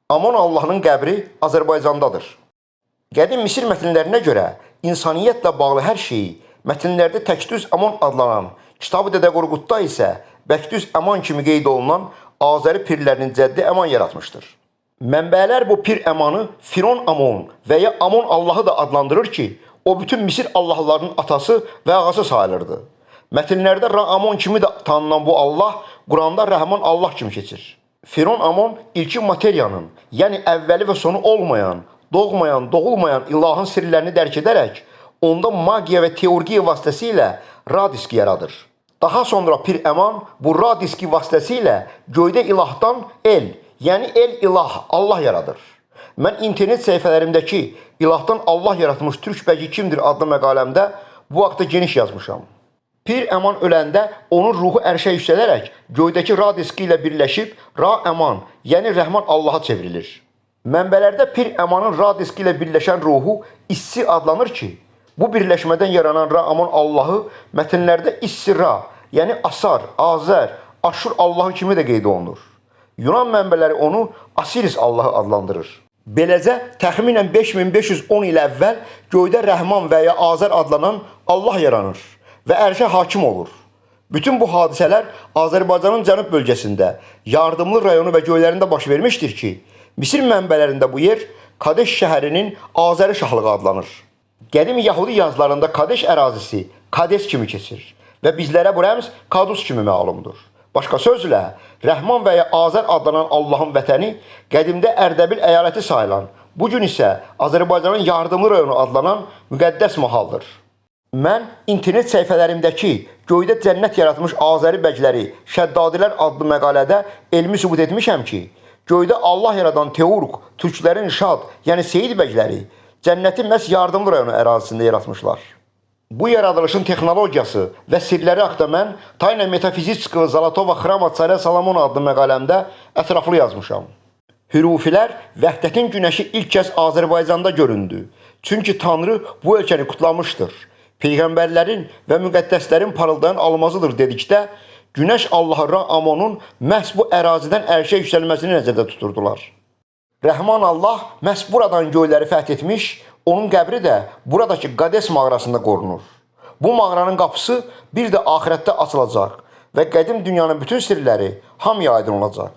Amon Allahının qəbri Azərbaycandadır. Qədim Misir mətnlərinə görə insaniyyətlə bağlı hər şeyi mətnlərdə Təkdüz Amon adlanan, Kitab-ı Dədə Qorqudda isə Bəkdüz Əman kimi qeyd olunan Azəri pirlərinin cəddi Əman yaratmışdır. Mənbələr bu pir Əmanı Firon Amon və ya Amon Allahı da adlandırır ki, o bütün Misir Allahlarının atası və ağası sayılırdı. Mətnlərdə Ra Amon kimi də tanınan bu Allah, Quranda Rəhman Allah kimi keçir. Firon Amon ilkin materiyanın, yəni əvvəli və sonu olmayan, doğmayan, doğulmayan ilahın sirlərini dərk edərək, onda magiya və teurgiya vasitəsilə Ra diski yaradır. Daha sonra Pir Əman bu Ra diski vasitəsilə göydə ilahdan el, yəni el ilah, Allah yaradır. Mən internet səhifələrimdəki ilahdan Allah yaratmış Türk bəgi kimdir adlı məqaləmdə bu haqda geniş yazmışam. Pir Əman öləndə onun ruhu ərşə yüksələrək göydəki Ra diski ilə birləşib Ra Əman, yəni Rəhman Allaha çevrilir. Mənbələrdə Pir Əmanın Ra diski ilə birləşən ruhu İssi adlanır ki, bu birləşmədən yaranan Ra Aman Allahı mətnlərdə İssi Ra, yəni Asar, Azər, Aşur Allahı kimi də qeyd olunur. Yunan mənbələri onu Asiris Allahı adlandırır. Beləcə, təxminən 5510 il əvvəl göydə Rəhman və ya Azər adlanan Allah yaranır və ərşə hakim olur. Bütün bu hadisələr Azərbaycanın cənub bölgəsində, Yardımlı rayonu və göylərində baş vermişdir ki, Misir mənbələrində bu yer Kadeş şəhərinin Azəri şahlığı adlanır. Qədim Yahudi yazılarında Kadeş ərazisi Kades kimi keçir və bizlərə bu rəmz Kadus kimi məlumdur. Başqa sözlə, Rəhman və ya Azər adlanan Allahın vətəni qədimdə Ərdəbil əyaləti sayılan, bugün isə Azərbaycanın Yardımlı rayonu adlanan müqəddəs mahaldır. Mən internet səhifələrimdəki göydə cənnət yaratmış Azəri bəcləri Şəddadilər adlı məqalədə elmi sübut etmişəm ki, göydə Allah yaradan Teurq, türklərin Şad, yəni Seyid bəcləri cənnəti məhz Yardımlı rayonu ərazisində yaratmışlar. Bu yaradılışın texnologiyası və sirləri haqda mən Tayna Metafizitskaya Zalatova Xrama Çarya Salomon adlı məqaləmdə ətraflı yazmışam. Hürufilər vəhdətin günəşi ilk kəz Azərbaycanda göründü. Çünki Tanrı bu ölkəni kutlamışdır. Peyğəmbərlərin və müqəddəslərin parıldayan almazıdır dedikdə, Günəş Allahı Ra Amonun məhz bu ərazidən ərşə yüksəlməsini nəzərdə tuturdular. Rəhman Allah məhz buradan göyləri fəth etmiş, onun qəbri də buradakı Qades mağarasında qorunur. Bu mağaranın qapısı bir də axirətdə açılacaq və qədim dünyanın bütün sirləri hamıya aydın olacaq.